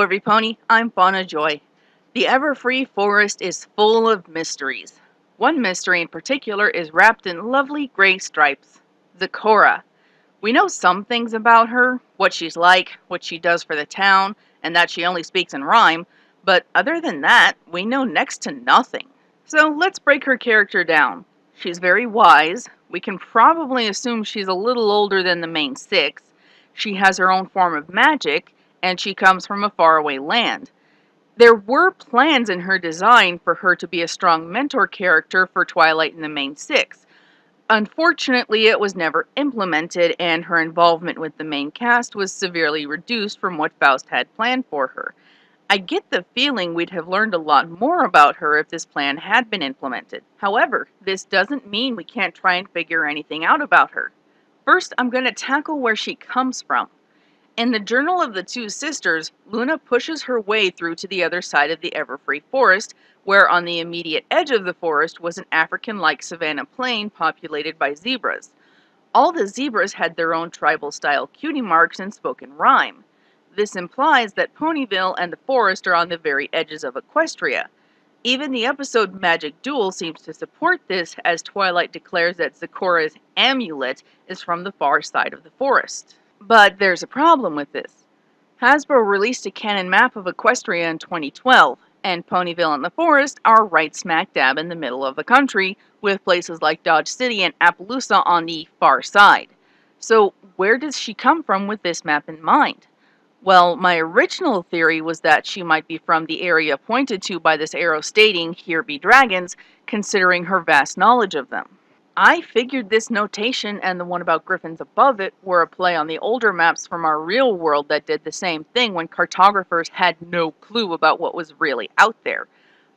Hello, everypony. I'm Fauna Joy. The Everfree Forest is full of mysteries. One mystery in particular is wrapped in lovely gray stripes. Zecora. We know some things about her, what she's like, what she does for the town, and that she only speaks in rhyme, but other than that, we know next to nothing. So let's break her character down. She's very wise. We can probably assume she's a little older than the main six. She has her own form of magic, and she comes from a faraway land. There were plans in her design for her to be a strong mentor character for Twilight and the main six. Unfortunately, it was never implemented, and her involvement with the main cast was severely reduced from what Faust had planned for her. I get the feeling we'd have learned a lot more about her if this plan had been implemented. However, this doesn't mean we can't try and figure anything out about her. First, I'm going to tackle where she comes from. In the Journal of the Two Sisters, Luna pushes her way through to the other side of the Everfree Forest, where on the immediate edge of the forest was an African-like savanna plain populated by zebras. All the zebras had their own tribal-style cutie marks and spoken rhyme. This implies that Ponyville and the forest are on the very edges of Equestria. Even the episode Magic Duel seems to support this, as Twilight declares that Zecora's amulet is from the far side of the forest. But there's a problem with this. Hasbro released a canon map of Equestria in 2012, and Ponyville and the forest are right smack dab in the middle of the country, with places like Dodge City and Appaloosa on the far side. So where does she come from with this map in mind? Well, my original theory was that she might be from the area pointed to by this arrow stating, "Here be dragons," considering her vast knowledge of them. I figured this notation and the one about griffins above it were a play on the older maps from our real world that did the same thing when cartographers had no clue about what was really out there.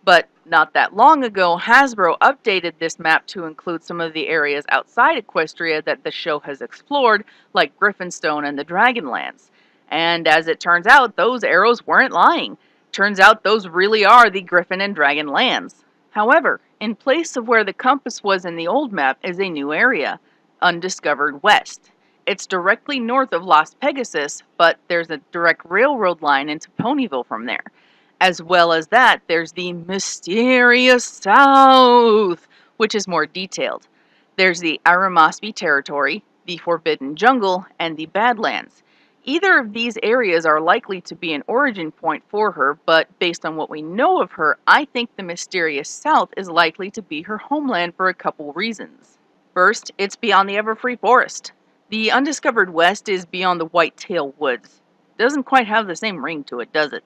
But not that long ago, Hasbro updated this map to include some of the areas outside Equestria that the show has explored, like Griffinstone and the Dragonlands. And as it turns out, those arrows weren't lying. Turns out those really are the Griffin and Dragon lands. However, in place of where the compass was in the old map is a new area, Undiscovered West. It's directly north of Las Pegasus, but there's a direct railroad line into Ponyville from there. As well as that, there's the mysterious South, which is more detailed. There's the Aramaspi territory, the Forbidden Jungle, and the Badlands. Either of these areas are likely to be an origin point for her, but based on what we know of her, I think the mysterious South is likely to be her homeland for a couple reasons. First, it's beyond the Everfree Forest. The Undiscovered West is beyond the Whitetail Woods. Doesn't quite have the same ring to it, does it?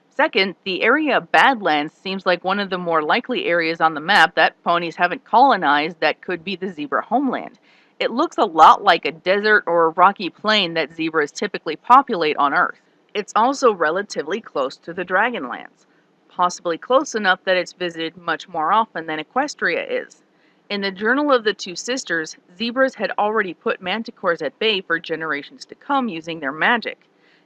Second, the area of Badlands seems like one of the more likely areas on the map that ponies haven't colonized that could be the zebra homeland. It looks a lot like a desert or a rocky plain that zebras typically populate on Earth. It's also relatively close to the Dragonlands, possibly close enough that it's visited much more often than Equestria is. In the Journal of the Two Sisters, zebras had already put manticores at bay for generations to come using their magic.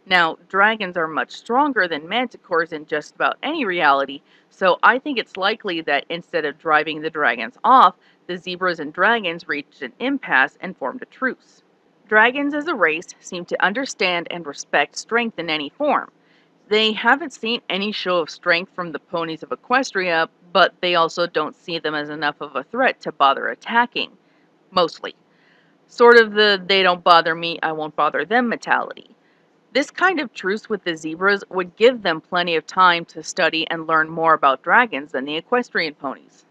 Now, dragons are much stronger than manticores in just about any reality, so I think it's likely that instead of driving the dragons off, the zebras and dragons reached an impasse and formed a truce. Dragons as a race seem to understand and respect strength in any form. They haven't seen any show of strength from the ponies of Equestria, but they also don't see them as enough of a threat to bother attacking. Mostly. Sort of the "they don't bother me, I won't bother them" mentality. This kind of truce with the zebras would give them plenty of time to study and learn more about dragons than the equestrian ponies.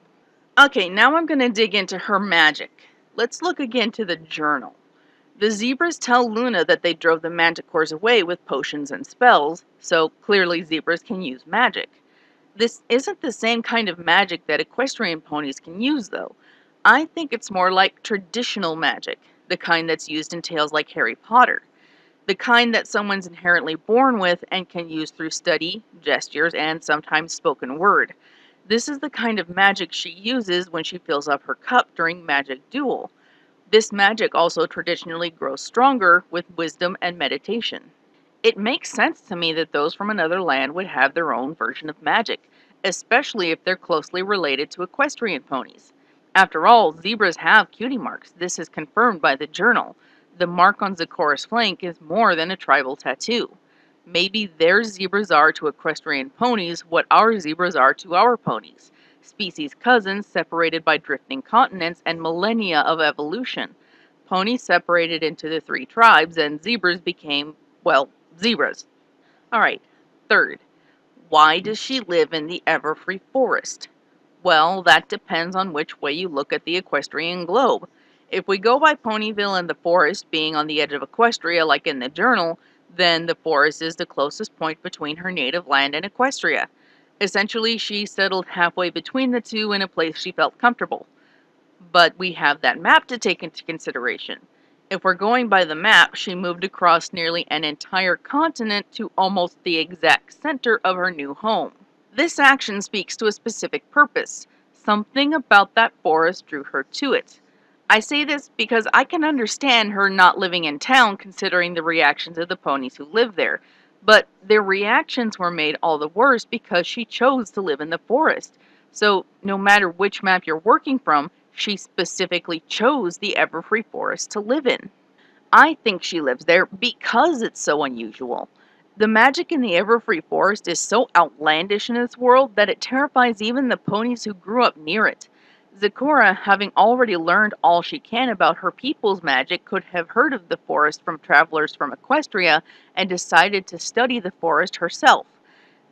Okay, now I'm going to dig into her magic. Let's look again to the journal. The zebras tell Luna that they drove the manticores away with potions and spells, so clearly zebras can use magic. This isn't the same kind of magic that equestrian ponies can use, though. I think it's more like traditional magic, the kind that's used in tales like Harry Potter. The kind that someone's inherently born with and can use through study, gestures, and sometimes spoken word. This is the kind of magic she uses when she fills up her cup during Magic Duel. This magic also traditionally grows stronger with wisdom and meditation. It makes sense to me that those from another land would have their own version of magic, especially if they're closely related to equestrian ponies. After all, zebras have cutie marks. This is confirmed by the journal. The mark on Zecora's flank is more than a tribal tattoo. Maybe their zebras are to equestrian ponies what our zebras are to our ponies. Species cousins separated by drifting continents and millennia of evolution. Ponies separated into the three tribes, and zebras became, well, zebras. All right, third, why does she live in the Everfree Forest? Well, that depends on which way you look at the equestrian globe. If we go by Ponyville and the forest being on the edge of Equestria, like in the journal, then the forest is the closest point between her native land and Equestria. Essentially, she settled halfway between the two in a place she felt comfortable. But we have that map to take into consideration. If we're going by the map, she moved across nearly an entire continent to almost the exact center of her new home. This action speaks to a specific purpose. Something about that forest drew her to it. I say this because I can understand her not living in town considering the reactions of the ponies who live there, but their reactions were made all the worse because she chose to live in the forest. So, no matter which map you're working from, she specifically chose the Everfree Forest to live in. I think she lives there because it's so unusual. The magic in the Everfree Forest is so outlandish in this world that it terrifies even the ponies who grew up near it. Zecora, having already learned all she can about her people's magic, could have heard of the forest from travelers from Equestria and decided to study the forest herself.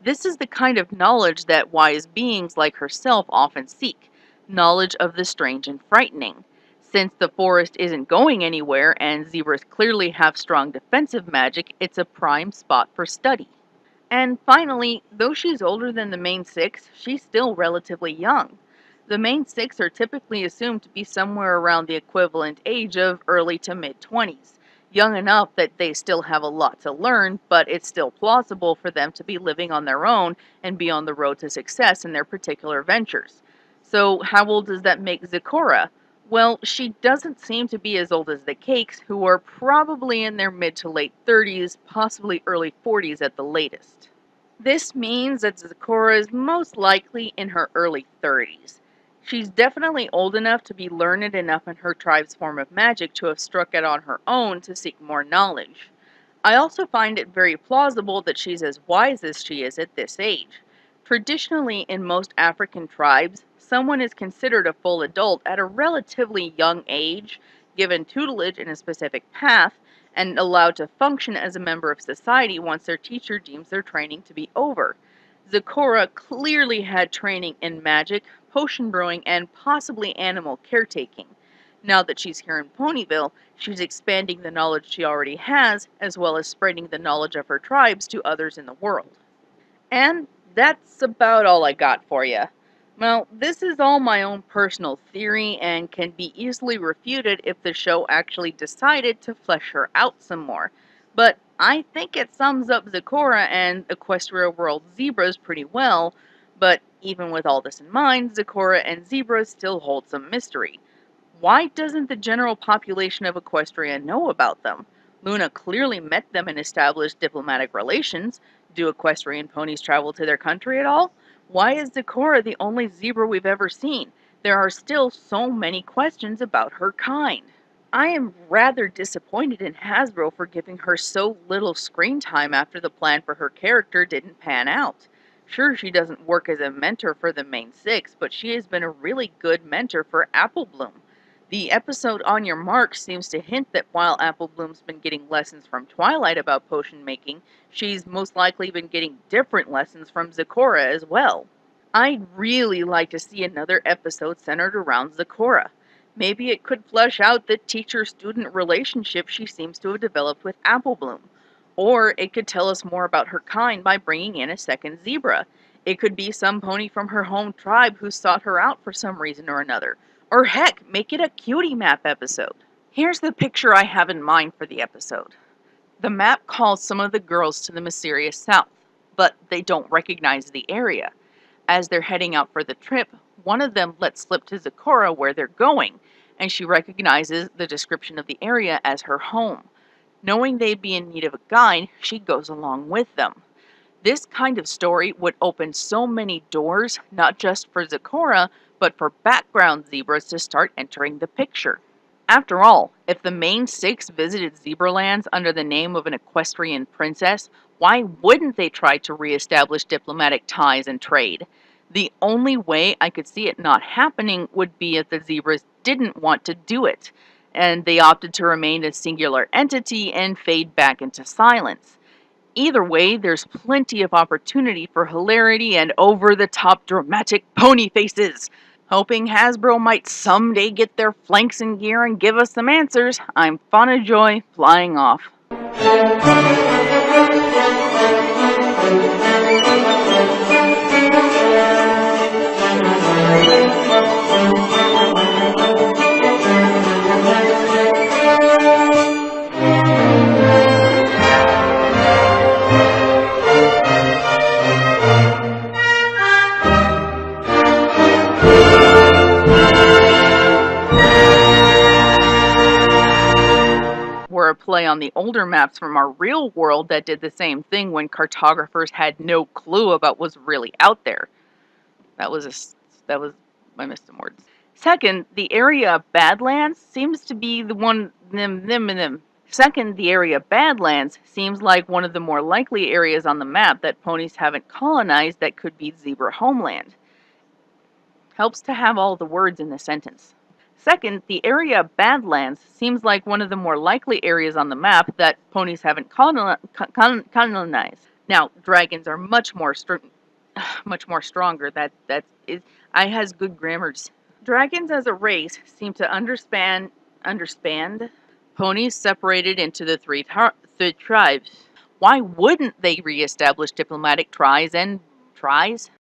This is the kind of knowledge that wise beings like herself often seek, knowledge of the strange and frightening. Since the forest isn't going anywhere and zebras clearly have strong defensive magic, it's a prime spot for study. And finally, though she's older than the main six, she's still relatively young. The main six are typically assumed to be somewhere around the equivalent age of early to mid 20s, young enough that they still have a lot to learn, but it's still plausible for them to be living on their own and be on the road to success in their particular ventures. So, how old does that make Zecora? Well, she doesn't seem to be as old as the Cakes, who are probably in their mid to late 30s, possibly early 40s at the latest. This means that Zecora is most likely in her early 30s. She's definitely old enough to be learned enough in her tribe's form of magic to have struck it on her own to seek more knowledge. I also find it very plausible that she's as wise as she is at this age. Traditionally, in most African tribes, someone is considered a full adult at a relatively young age, given tutelage in a specific path, and allowed to function as a member of society once their teacher deems their training to be over. Zecora clearly had training in magic, potion brewing, and possibly animal caretaking. Now that she's here in Ponyville, she's expanding the knowledge she already has, as well as spreading the knowledge of her tribes to others in the world. And that's about all I got for you. Well, this is all my own personal theory and can be easily refuted if the show actually decided to flesh her out some more. But I think it sums up Zecora and Equestria World zebras pretty well, but even with all this in mind, Zecora and zebras still hold some mystery. Why doesn't the general population of Equestria know about them? Luna clearly met them and established diplomatic relations. Do equestrian ponies travel to their country at all? Why is Zecora the only zebra we've ever seen? There are still so many questions about her kind. I am rather disappointed in Hasbro for giving her so little screen time after the plan for her character didn't pan out. Sure, she doesn't work as a mentor for the main six, but she has been a really good mentor for Apple Bloom. The episode On Your Mark seems to hint that while Apple Bloom's been getting lessons from Twilight about potion making, she's most likely been getting different lessons from Zecora as well. I'd really like to see another episode centered around Zecora. Maybe it could flesh out the teacher-student relationship she seems to have developed with Apple Bloom. Or it could tell us more about her kind by bringing in a second zebra. It could be some pony from her home tribe who sought her out for some reason or another. Or heck, make it a cutie map episode. Here's the picture I have in mind for the episode. The map calls some of the girls to the mysterious south, but they don't recognize the area. As they're heading out for the trip, one of them lets slip to Zecora where they're going, and she recognizes the description of the area as her home. Knowing they'd be in need of a guide, she goes along with them. This kind of story would open so many doors, not just for Zecora, but for background zebras to start entering the picture. After all, if the main six visited zebra lands under the name of an equestrian princess, why wouldn't they try to reestablish diplomatic ties and trade? The only way I could see it not happening would be if the zebras didn't want to do it, and they opted to remain a singular entity and fade back into silence. Either way, there's plenty of opportunity for hilarity and over the top dramatic pony faces. Hoping Hasbro might someday get their flanks in gear and give us some answers, I'm Fauna Joy, flying off. Were a play on the older maps from our real world that did the same thing when cartographers had no clue about what's really out there. That was I missed some words. Second, the area Badlands seems to be the one them. Second, the area Badlands seems like one of the more likely areas on the map that ponies haven't colonized that could be zebra homeland. Helps to have all the words in the sentence. Second, the area Badlands seems like one of the more likely areas on the map that ponies haven't colonized. Now, dragons are much more stronger. I has good grammars. Dragons as a race seem to understand ponies separated into the three tribes. Why wouldn't they reestablish diplomatic ties and tries?